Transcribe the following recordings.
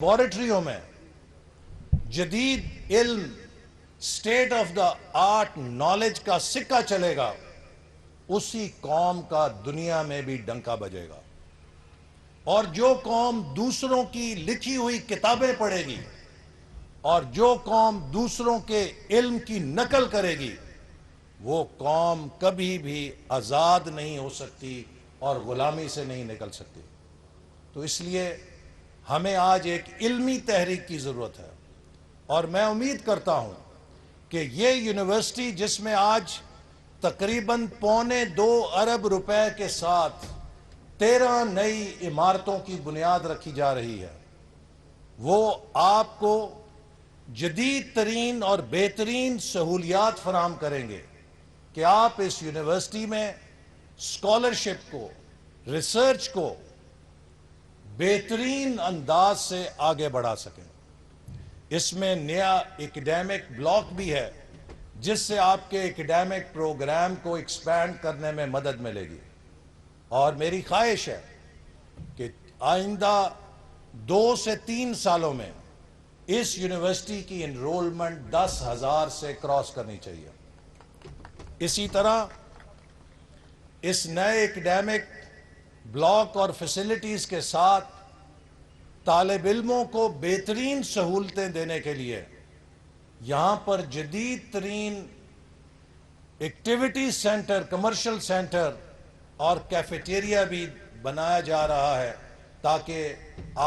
لیبارٹریوں میں جدید علم state of the art knowledge کا سکہ چلے گا، اسی قوم کا دنیا میں بھی ڈنکا بجے گا۔ اور جو قوم دوسروں کی لکھی ہوئی کتابیں پڑھے گی اور جو قوم دوسروں کے علم کی نقل کرے گی، وہ قوم کبھی بھی آزاد نہیں ہو سکتی اور غلامی سے نہیں نکل سکتی۔ تو اس لیے ہمیں آج ایک علمی تحریک کی ضرورت ہے، اور میں امید کرتا ہوں کہ یہ یونیورسٹی جس میں آج تقریباً 2.25 ارب روپے کے ساتھ 13 نئی عمارتوں کی بنیاد رکھی جا رہی ہے، وہ آپ کو جدید ترین اور بہترین سہولیات فراہم کریں گے کہ آپ اس یونیورسٹی میں اسکالرشپ کو، ریسرچ کو بہترین انداز سے آگے بڑھا سکیں۔ اس میں نیا ایکڈیمک بلاک بھی ہے جس سے آپ کے ایکڈیمک پروگرام کو ایکسپینڈ کرنے میں مدد ملے گی، اور میری خواہش ہے کہ آئندہ 2 سے 3 سالوں میں اس یونیورسٹی کی انرولمنٹ 10,000 سے کراس کرنی چاہیے۔ اسی طرح اس نئے ایکڈیمک بلاک اور فیسلٹیز کے ساتھ طالب علموں کو بہترین سہولتیں دینے کے لیے یہاں پر جدید ترین ایکٹیویٹی سینٹر، کمرشل سینٹر اور کیفیٹیریا بھی بنایا جا رہا ہے تاکہ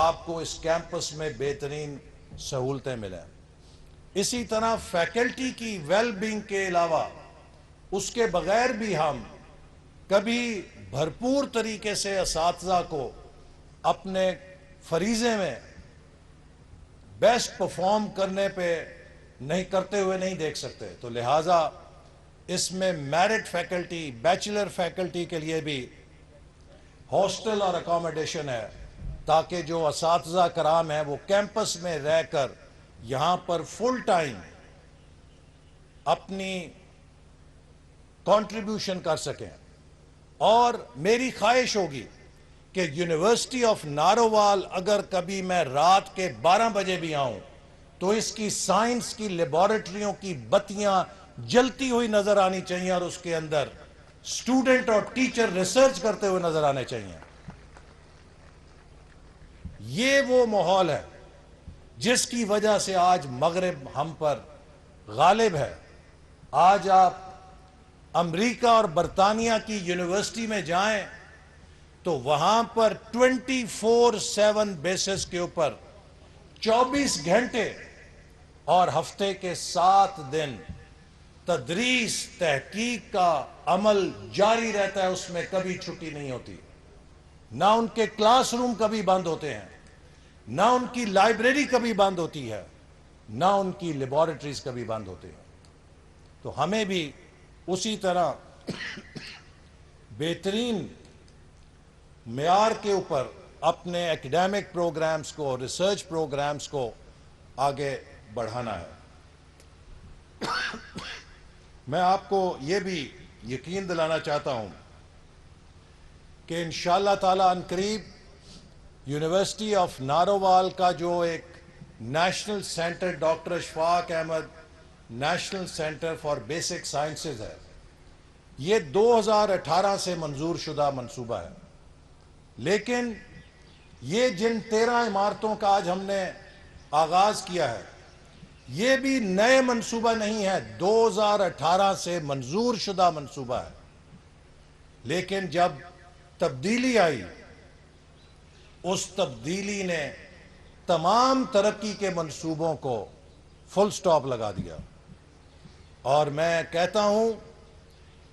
آپ کو اس کیمپس میں بہترین سہولتیں ملیں۔ اسی طرح فیکلٹی کی ویل بینگ کے علاوہ اس کے بغیر بھی ہم کبھی بھرپور طریقے سے اساتذہ کو اپنے فریضے میں بیسٹ پرفارم کرنے پہ نہیں کرتے ہوئے نہیں دیکھ سکتے، تو لہٰذا اس میں میرٹ فیکلٹی، بیچلر فیکلٹی کے لیے بھی ہاسٹل اور اکاموڈیشن ہے تاکہ جو اساتذہ کرام ہیں وہ کیمپس میں رہ کر یہاں پر فل ٹائم اپنی کنٹریبیوشن کر سکیں۔ اور میری خواہش ہوگی کہ یونیورسٹی آف نارووال اگر کبھی میں رات کے 12 بجے بھی آؤں تو اس کی سائنس کی لیبارٹریوں کی بتیاں جلتی ہوئی نظر آنی چاہیے، اور اس کے اندر اسٹوڈنٹ اور ٹیچر ریسرچ کرتے ہوئے نظر آنے چاہیے۔ یہ وہ ماحول ہے جس کی وجہ سے آج مغرب ہم پر غالب ہے۔ آج آپ امریکہ اور برطانیہ کی یونیورسٹی میں جائیں تو وہاں پر 24/7 بیسس کے اوپر 24 گھنٹے اور ہفتے کے 7 دن تدریس، تحقیق کا عمل جاری رہتا ہے، اس میں کبھی چھٹی نہیں ہوتی۔ نہ ان کے کلاس روم کبھی بند ہوتے ہیں، نہ ان کی لائبریری کبھی بند ہوتی ہے، نہ ان کی لیبارٹریز کبھی بند ہوتے ہیں۔ تو ہمیں بھی اسی طرح بہترین معیار کے اوپر اپنے ایکڈیمک پروگرامز کو، ریسرچ پروگرامز کو آگے بڑھانا ہے۔ میں آپ کو یہ بھی یقین دلانا چاہتا ہوں کہ انشاءاللہ تعالی عنقریب یونیورسٹی آف نارووال کا جو ایک national centre doctor Ashfaq Ahmad national centre for basic sciences ہے، یہ 2018 سے منظور شدہ منصوبہ ہے، لیکن یہ جن 13 عمارتوں کا آج ہم نے آغاز کیا ہے یہ بھی نئے منصوبہ نہیں ہے، 2018 سے منظور شدہ منصوبہ ہے، لیکن جب تبدیلی آئی اس تبدیلی نے تمام ترقی کے منصوبوں کو فل سٹاپ لگا دیا۔ اور میں کہتا ہوں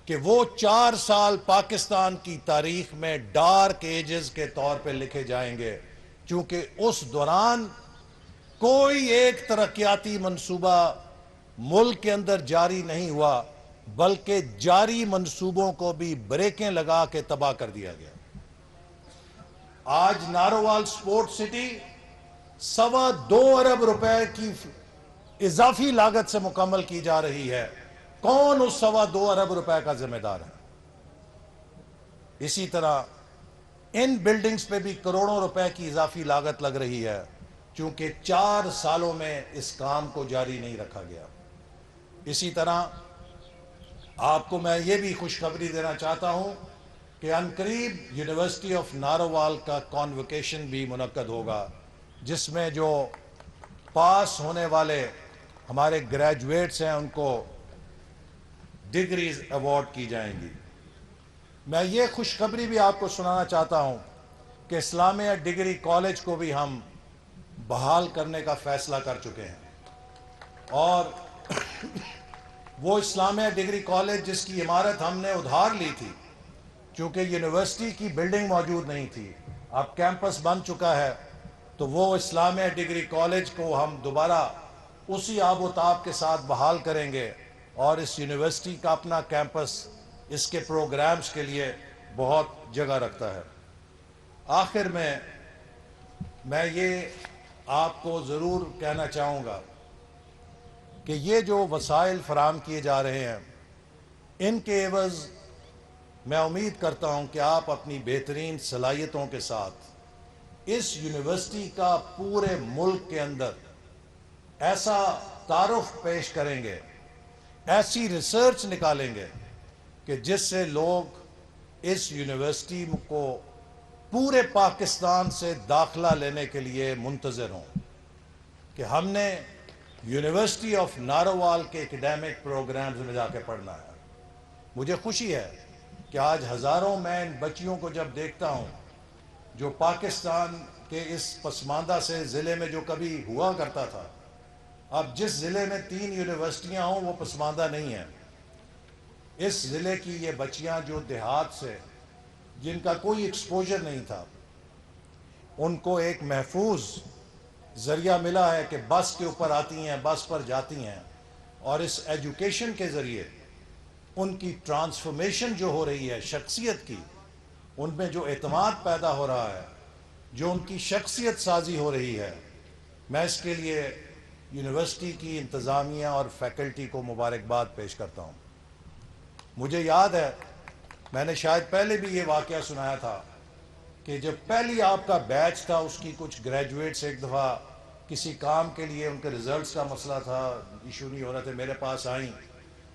کہ وہ 4 سال پاکستان کی تاریخ میں ڈارک ایجز کے طور پہ لکھے جائیں گے، چونکہ اس دوران کوئی ایک ترقیاتی منصوبہ ملک کے اندر جاری نہیں ہوا، بلکہ جاری منصوبوں کو بھی بریکیں لگا کے تباہ کر دیا گیا۔ آج نارووال سپورٹ سٹی 2.25 ارب روپے کی اضافی لاگت سے مکمل کی جا رہی ہے۔ کون اس 2.25 ارب روپے کا ذمہ دار ہے؟ اسی طرح ان بلڈنگز پہ بھی کروڑوں روپے کی اضافی لاگت لگ رہی ہے، چونکہ 4 سالوں میں اس کام کو جاری نہیں رکھا گیا۔ اسی طرح آپ کو میں یہ بھی خوشخبری دینا چاہتا ہوں کہ عنقریب یونیورسٹی آف نارووال کا کانوکیشن بھی منعقد ہوگا، جس میں جو پاس ہونے والے ہمارے گریجویٹس ہیں ان کو ڈگریز ایوارڈ کی جائیں گی۔ میں یہ خوشخبری بھی آپ کو سنانا چاہتا ہوں کہ اسلامیہ ڈگری کالج کو بھی ہم بحال کرنے کا فیصلہ کر چکے ہیں، اور وہ اسلامیہ ڈگری کالج جس کی عمارت ہم نے ادھار لی تھی، چونکہ یونیورسٹی کی بلڈنگ موجود نہیں تھی، اب کیمپس بن چکا ہے، تو وہ اسلامیہ ڈگری کالج کو ہم دوبارہ اسی آب و تاب کے ساتھ بحال کریں گے، اور اس یونیورسٹی کا اپنا کیمپس اس کے پروگرامز کے لیے بہت جگہ رکھتا ہے۔ آخر میں یہ آپ کو ضرور کہنا چاہوں گا کہ یہ جو وسائل فراہم کیے جا رہے ہیں، ان کے عوض میں امید کرتا ہوں کہ آپ اپنی بہترین صلاحیتوں کے ساتھ اس یونیورسٹی کا پورے ملک کے اندر ایسا تعارف پیش کریں گے، ایسی ریسرچ نکالیں گے کہ جس سے لوگ اس یونیورسٹی کو پورے پاکستان سے داخلہ لینے کے لیے منتظر ہوں کہ ہم نے یونیورسٹی آف نارووال کے ایکڈیمک پروگرامز میں جا کے پڑھنا ہے۔ مجھے خوشی ہے کہ آج ہزاروں میں ان بچیوں کو جب دیکھتا ہوں جو پاکستان کے اس پسماندہ سے ضلع میں جو کبھی ہوا کرتا تھا، اب جس ضلع میں 3 یونیورسٹیاں ہوں وہ پسماندہ نہیں ہیں۔ اس ضلع کی یہ بچیاں جو دیہات سے، جن کا کوئی ایکسپوجر نہیں تھا، ان کو ایک محفوظ ذریعہ ملا ہے کہ بس کے اوپر آتی ہیں، بس پر جاتی ہیں، اور اس ایجوکیشن کے ذریعے ان کی ٹرانسفارمیشن جو ہو رہی ہے شخصیت کی، ان میں جو اعتماد پیدا ہو رہا ہے، جو ان کی شخصیت سازی ہو رہی ہے، میں اس کے لیے یونیورسٹی کی انتظامیہ اور فیکلٹی کو مبارکباد پیش کرتا ہوں۔ مجھے یاد ہے، میں نے شاید پہلے بھی یہ واقعہ سنایا تھا کہ جب پہلی آپ کا بیچ تھا، اس کی کچھ گریجویٹس ایک دفعہ کسی کام کے لیے، ان کے ریزلٹس کا مسئلہ تھا، ایشو نہیں ہو رہا تھا، میرے پاس آئیں،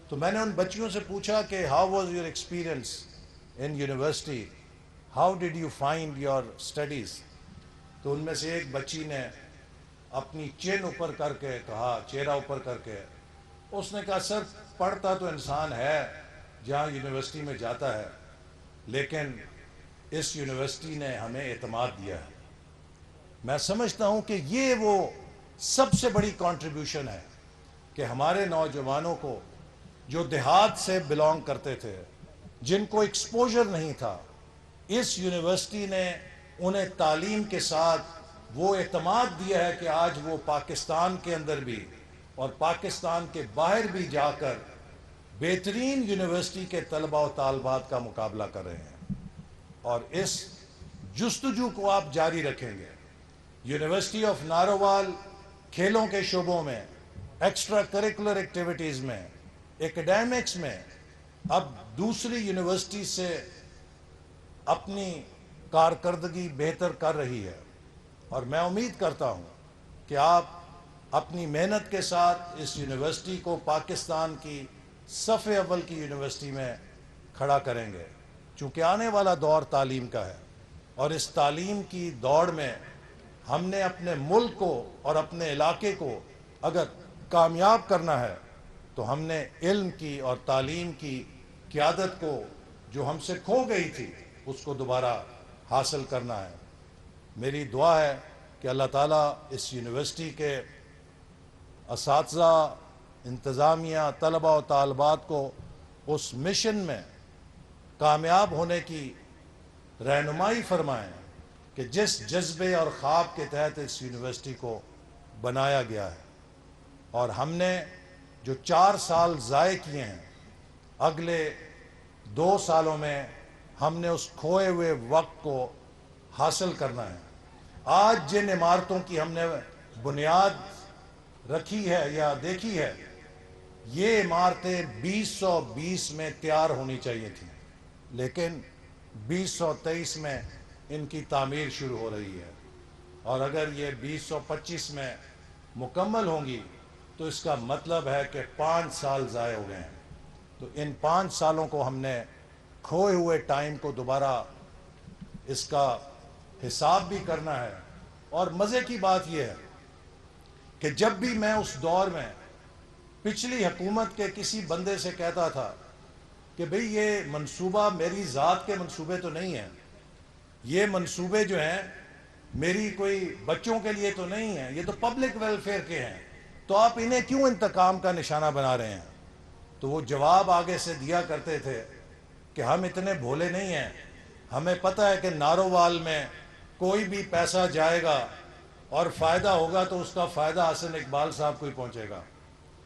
تو میں نے ان بچیوں سے پوچھا کہ how was your experience in university, how did you find your studies? تو ان میں سے ایک بچی نے اپنی چین اوپر کر کے کہا، چہرہ اوپر کر کے، اس نے کہا سر پڑھتا تو انسان ہے جہاں یونیورسٹی میں جاتا ہے، لیکن اس یونیورسٹی نے ہمیں اعتماد دیا ہے۔ میں سمجھتا ہوں کہ یہ وہ سب سے بڑی کنٹریبیوشن ہے کہ ہمارے نوجوانوں کو جو دیہات سے بلانگ کرتے تھے، جن کو ایکسپوجر نہیں تھا، اس یونیورسٹی نے انہیں تعلیم کے ساتھ وہ اعتماد دیا ہے کہ آج وہ پاکستان کے اندر بھی اور پاکستان کے باہر بھی جا کر بہترین یونیورسٹی کے طلباء و طالبات کا مقابلہ کر رہے ہیں، اور اس جستجو کو آپ جاری رکھیں گے۔ یونیورسٹی آف نارووال کھیلوں کے شعبوں میں، ایکسٹرا کریکولر ایکٹیویٹیز میں، ایکڈیمکس میں اب دوسری یونیورسٹی سے اپنی کارکردگی بہتر کر رہی ہے، اور میں امید کرتا ہوں کہ آپ اپنی محنت کے ساتھ اس یونیورسٹی کو پاکستان کی صف اول کی یونیورسٹی میں کھڑا کریں گے، چونکہ آنے والا دور تعلیم کا ہے، اور اس تعلیم کی دوڑ میں ہم نے اپنے ملک کو اور اپنے علاقے کو اگر کامیاب کرنا ہے تو ہم نے علم کی اور تعلیم کی قیادت کو جو ہم سے کھو گئی تھی اس کو دوبارہ حاصل کرنا ہے۔ میری دعا ہے کہ اللہ تعالیٰ اس یونیورسٹی کے اساتذہ، انتظامیہ، طلباء و طالبات کو اس مشن میں کامیاب ہونے کی رہنمائی فرمائیں کہ جس جذبے اور خواب کے تحت اس یونیورسٹی کو بنایا گیا ہے، اور ہم نے جو 4 سال ضائع کیے ہیں، اگلے 2 سالوں میں ہم نے اس کھوئے ہوئے وقت کو حاصل کرنا ہے۔ آج جن عمارتوں کی ہم نے بنیاد رکھی ہے یا دیکھی ہے، یہ عمارتیں 2020 میں تیار ہونی چاہیے تھیں، لیکن 2023 میں ان کی تعمیر شروع ہو رہی ہے۔ اور اگر یہ 2025 میں مکمل ہوں گی تو اس کا مطلب ہے کہ 5 سال ضائع ہو گئے ہیں. تو ان 5 سالوں کو ہم نے کھوئے ہوئے ٹائم کو دوبارہ اس کا حساب بھی کرنا ہے. اور مزے کی بات یہ ہے کہ جب بھی میں اس دور میں پچھلی حکومت کے کسی بندے سے کہتا تھا کہ بھئی یہ منصوبہ میری ذات کے منصوبے تو نہیں ہیں، یہ منصوبے جو ہیں میری کوئی بچوں کے لیے تو نہیں ہیں، یہ تو پبلک ویلفیئر کے ہیں، تو آپ انہیں کیوں انتقام کا نشانہ بنا رہے ہیں؟ تو وہ جواب آگے سے دیا کرتے تھے کہ ہم اتنے بھولے نہیں ہیں، ہمیں پتہ ہے کہ نارووال میں کوئی بھی پیسہ جائے گا اور فائدہ ہوگا تو اس کا فائدہ حسن اقبال صاحب کو ہی پہنچے گا.